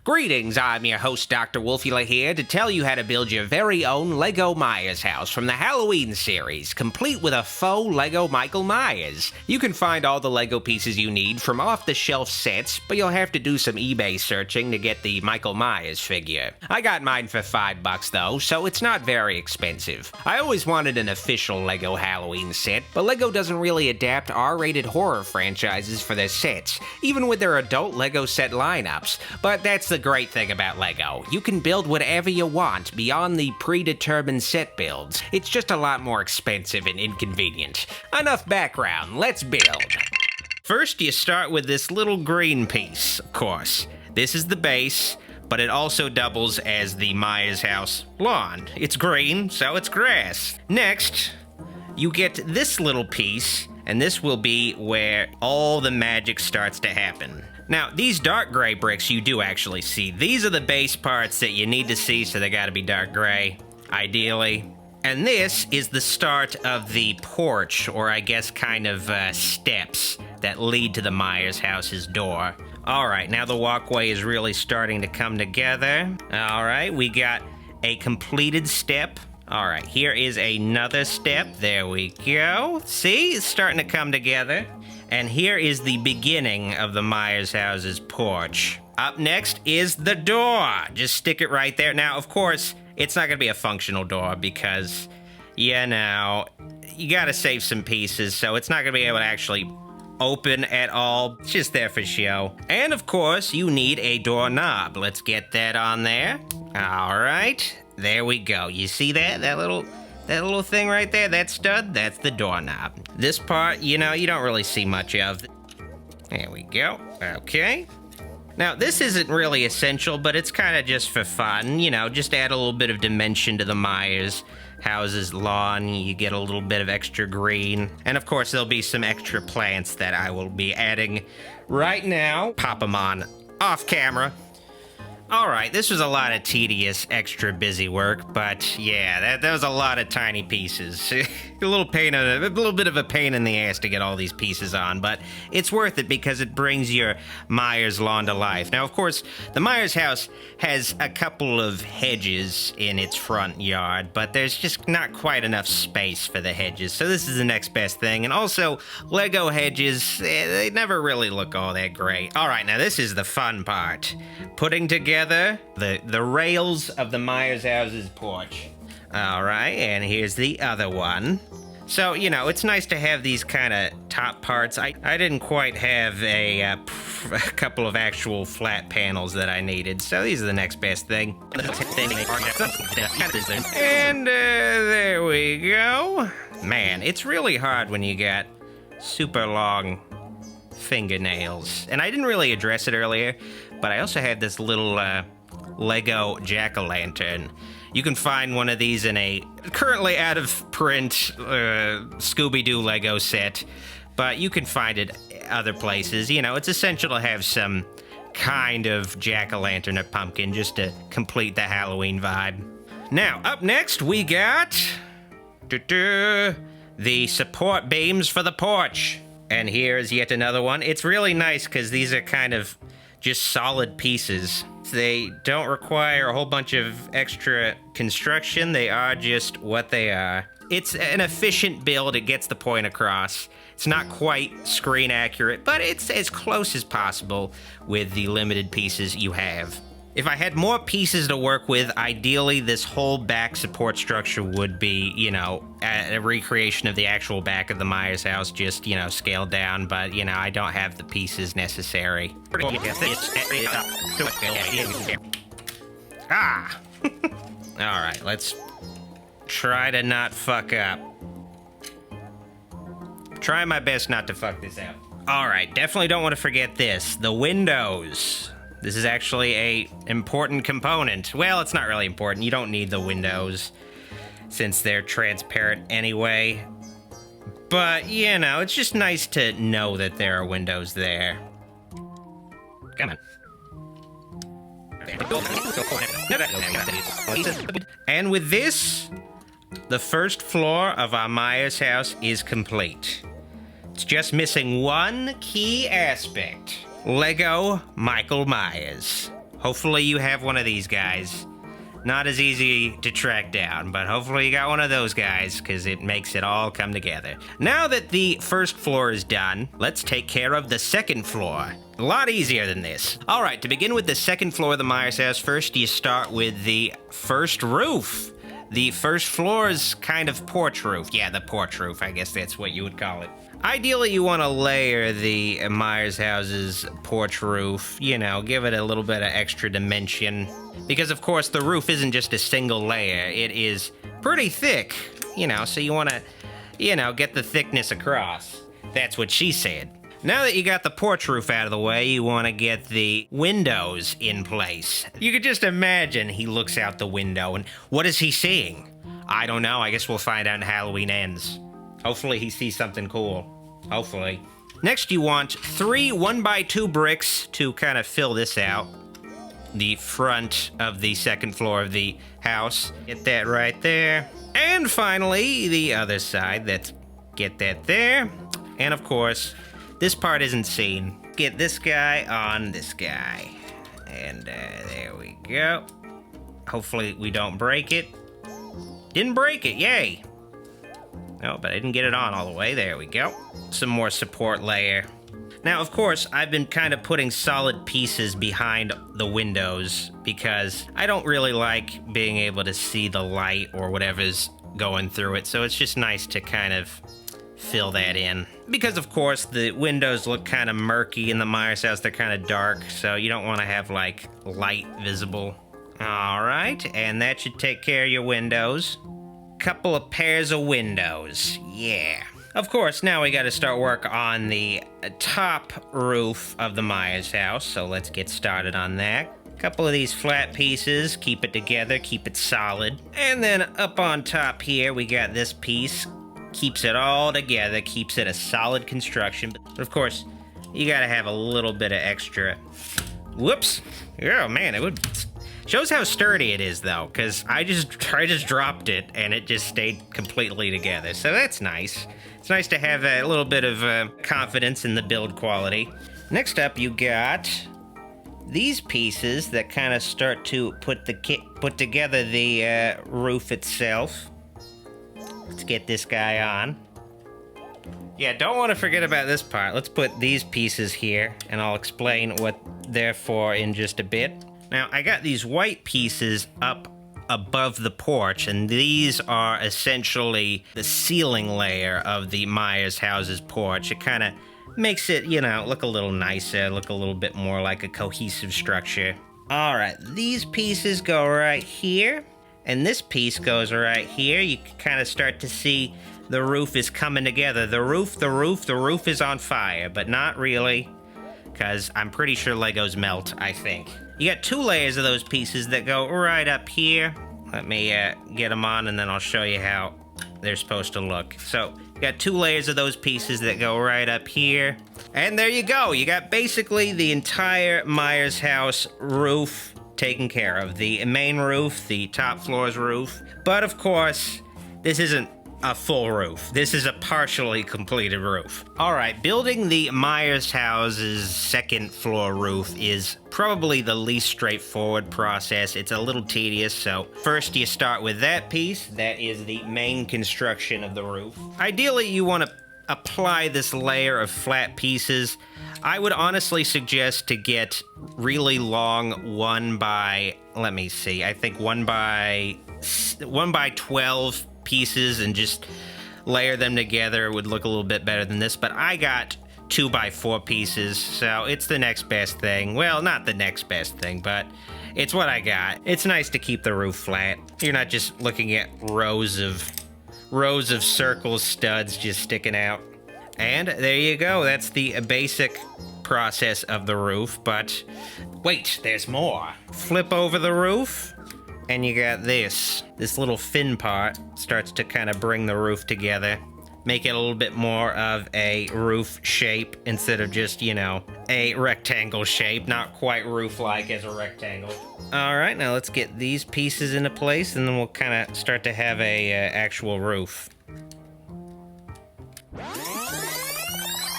Greetings, I'm your host, Dr. Wolfula here, to tell you how to build your very own Lego Myers house from the Halloween series, complete with a faux Lego Michael Myers. You can find all the Lego pieces you need from off-the-shelf sets, but you'll have to do some eBay searching to get the Michael Myers figure. I got mine for $5 though, so it's not very expensive. I always wanted an official Lego Halloween set, but Lego doesn't really adapt R-rated horror franchises for their sets, even with their adult Lego set lineups. But that's the great thing about Lego. You can build whatever you want beyond the predetermined set builds. It's just a lot more expensive and inconvenient. Enough background, let's build. First, you start with this little green piece, of course. This is the base, but it also doubles as the Myers house lawn. It's green, so it's grass. Next, you get this little piece, and this will be where all the magic starts to happen. Now, these dark gray bricks you do actually see. These are the base parts that you need to see, so they gotta be dark gray, ideally. And this is the start of the porch, or I guess kind of steps that lead to the Myers house's door. All right, now the walkway is really starting to come together. All right, we got a completed step. All right, here is another step. There we go. See, it's starting to come together. And here is the beginning of the Myers house's porch. Up next is the door. Just stick it right there. Now, of course, it's not gonna be a functional door because, you know, you gotta save some pieces, so it's not gonna be able to actually open at all. It's just there for show. And of course, you need a doorknob. Let's get that on there. All right, there we go. You see that? That little thing right there, that stud, that's the doorknob. This part, you know, you don't really see much of. There we go. Okay. Now, this isn't really essential, but it's kind of just for fun. You know, just add a little bit of dimension to the Myers house's lawn. You get a little bit of extra green. And of course, there'll be some extra plants that I will be adding right now. Pop them on off camera. All right, this was a lot of tedious, extra busy work, but yeah, that was a lot of tiny pieces. a little bit of a pain in the ass to get all these pieces on, but it's worth it because it brings your Myers lawn to life. Now, of course, the Myers house has a couple of hedges in its front yard, but there's just not quite enough space for the hedges, so this is the next best thing. And also, Lego hedges, they never really look all that great. All right, now this is the fun part. Putting together the rails of the Myers house's porch. All right, and here's the other one. So, you know, it's nice to have these kind of top parts. I didn't quite have a couple of actual flat panels that I needed, so these are the next best thing. And there we go. Man, it's really hard when you got super long fingernails. And I didn't really address it earlier, but I also had this little Lego jack-o'-lantern. You can find one of these in a currently out-of-print Scooby-Doo Lego set, but you can find it other places. You know, it's essential to have some kind of jack-o'-lantern or pumpkin just to complete the Halloween vibe. Now, up next, we got the support beams for the porch. And here's yet another one. It's really nice because these are kind of just solid pieces. They don't require a whole bunch of extra construction. They are just what they are. It's an efficient build. It gets the point across. It's not quite screen accurate, but it's as close as possible with the limited pieces you have. If I had more pieces to work with, ideally this whole back support structure would be, you know, a recreation of the actual back of the Myers house, just, you know, scaled down, but, you know, I don't have the pieces necessary. Ah! All right, let's try to not fuck up. Try my best not to fuck this up. All right, definitely don't want to forget this, the windows. This is actually a important component. Well, it's not really important. You don't need the windows since they're transparent anyway. But, you know, it's just nice to know that there are windows there. Come on. And with this, the first floor of our Myers house is complete. It's just missing one key aspect. Lego Michael Myers. Hopefully you have one of these guys. Not as easy to track down, but hopefully you got one of those guys, because it makes it all come together. Now that the first floor is done, let's take care of the second floor. A lot easier than this. All right, to begin with the second floor of the Myers house, first you start with the first roof. The first floor's kind of porch roof. Yeah, the porch roof, I guess that's what you would call it. Ideally, you want to layer the Myers house's porch roof, you know, give it a little bit of extra dimension. Because, of course, the roof isn't just a single layer. It is pretty thick, you know, so you want to, you know, get the thickness across. That's what she said. Now that you got the porch roof out of the way, you want to get the windows in place. You could just imagine he looks out the window, and what is he seeing? I don't know. I guess we'll find out when Halloween ends. Hopefully he sees something cool. Hopefully. Next, you want 3 1x2 bricks to kind of fill this out. The front of the second floor of the house. Get that right there. And finally, the other side. Let's get that there. And of course, this part isn't seen. Get this guy on this guy. And there we go. Hopefully we don't break it. Didn't break it, yay. Oh, but I didn't get it on all the way. There we go. Some more support layer. Now, of course, I've been kind of putting solid pieces behind the windows because I don't really like being able to see the light or whatever's going through it. So it's just nice to kind of fill that in. Because, of course, the windows look kind of murky in the Myers house. They're kind of dark, so you don't want to have, like, light visible. All right, and that should take care of your windows. Couple of pairs of windows, yeah. Of course, now we gotta start work on the top roof of the Myers house, so let's get started on that. Couple of these flat pieces, keep it together, keep it solid. And then up on top here, we got this piece, keeps it all together, keeps it a solid construction. But of course, you gotta have a little bit of extra. Whoops, oh man, it would... Shows how sturdy it is, though, because I just dropped it, and it just stayed completely together. So that's nice. It's nice to have a little bit of confidence in the build quality. Next up, you got these pieces that kind of start to put together the roof itself. Let's get this guy on. Yeah, don't want to forget about this part. Let's put these pieces here, and I'll explain what they're for in just a bit. Now, I got these white pieces up above the porch, and these are essentially the ceiling layer of the Myers house's porch. It kind of makes it, you know, look a little nicer, look a little bit more like a cohesive structure. All right, these pieces go right here, and this piece goes right here. You can kind of start to see the roof is coming together. The roof is on fire, but not really, because I'm pretty sure Legos melt, I think. You got 2 layers of those pieces that go right up here. Let me get them on, and then I'll show you how they're supposed to look. So, you got 2 layers of those pieces that go right up here. And there you go. You got basically the entire Myers house roof taken care of. The main roof, the top floor's roof. But, of course, this isn't a full roof. This is a partially completed roof. All right, building the Myers house's second floor roof is probably the least straightforward process. It's a little tedious, so first you start with that piece. That is the main construction of the roof. Ideally, you want to apply this layer of flat pieces. I would honestly suggest to get really long 1 by 12 pieces and just layer them together. It would look a little bit better than this, but I got 2 by 4 pieces, so it's the next best thing. Well, not the next best thing, but it's what I got. It's nice to keep the roof flat. You're not just looking at rows of circle studs just sticking out. And there you go. That's the basic process of the roof, but wait, there's more. Flip over the roof, and you got this little fin part starts to kind of bring the roof together, make it a little bit more of a roof shape instead of just, you know, a rectangle shape, not quite roof-like as a rectangle. All right, now let's get these pieces into place, and then we'll kind of start to have a actual roof. All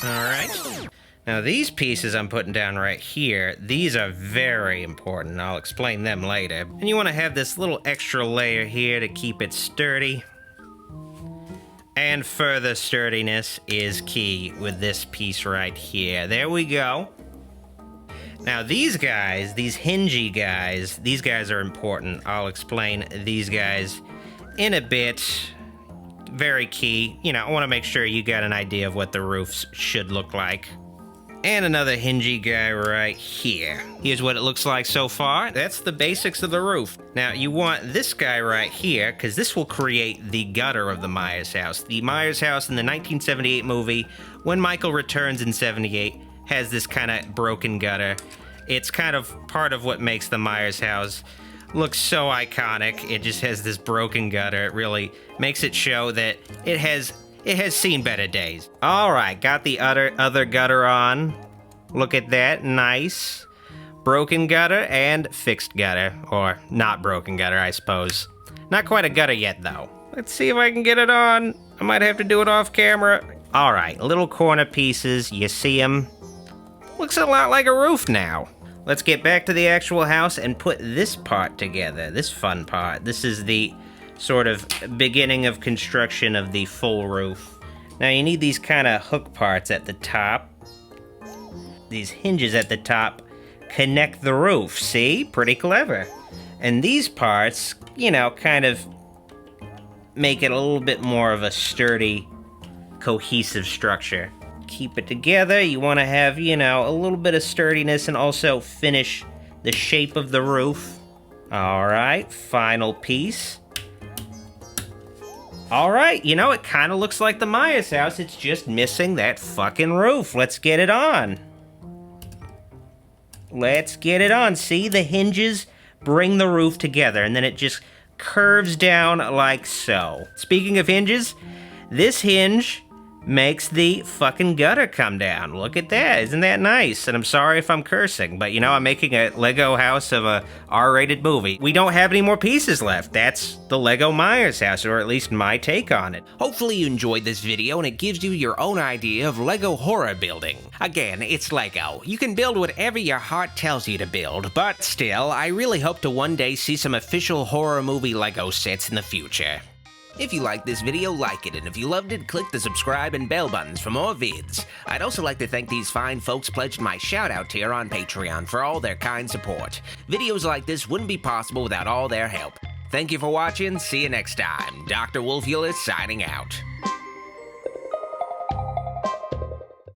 right. Now these pieces I'm putting down right here, these are very important. I'll explain them later. And you want to have this little extra layer here to keep it sturdy. And further sturdiness is key with this piece right here. There we go. Now these guys, these hingy guys, these guys are important. I'll explain these guys in a bit. Very key. You know, I want to make sure you got an idea of what the roofs should look like. And another hingy guy right here. Here's what it looks like so far. That's the basics of the roof. Now, you want this guy right here, because this will create the gutter of the Myers house. The Myers house in the 1978 movie, when Michael returns in 78, has this kind of broken gutter. It's kind of part of what makes the Myers house look so iconic. It just has this broken gutter. It really makes it show that it has seen better days. All right, got the other gutter on. Look at that, nice. Broken gutter and fixed gutter, or not broken gutter, I suppose. Not quite a gutter yet, though. Let's see if I can get it on. I might have to do it off camera. All right, little corner pieces, you see them? Looks a lot like a roof now. Let's get back to the actual house and put this part together, this fun part. This is the sort of beginning of construction of the full roof. Now you need these kind of hook parts at the top. These hinges at the top connect the roof, see? Pretty clever. And these parts, you know, kind of make it a little bit more of a sturdy, cohesive structure. Keep it together. You want to have, you know, a little bit of sturdiness and also finish the shape of the roof. All right, final piece. All right, you know, it kind of looks like the Myers house. It's just missing that fucking roof. Let's get it on. Let's get it on. See, the hinges bring the roof together, and then it just curves down like so. Speaking of hinges, this hinge makes the fucking gutter come down. Look at that. Isn't that nice? And I'm sorry if I'm cursing, but you know, I'm making a Lego house of a R-rated movie. We don't have any more pieces left. That's the Lego Myers house, or at least my take on it. Hopefully you enjoyed this video and it gives you your own idea of Lego horror building. Again, it's Lego. You can build whatever your heart tells you to build, but still, I really hope to one day see some official horror movie Lego sets in the future. If you liked this video, like it, and if you loved it, click the subscribe and bell buttons for more vids. I'd also like to thank these fine folks pledged my shout-out tier on Patreon for all their kind support. Videos like this wouldn't be possible without all their help. Thank you for watching, see you next time. Dr. Wolfula signing out.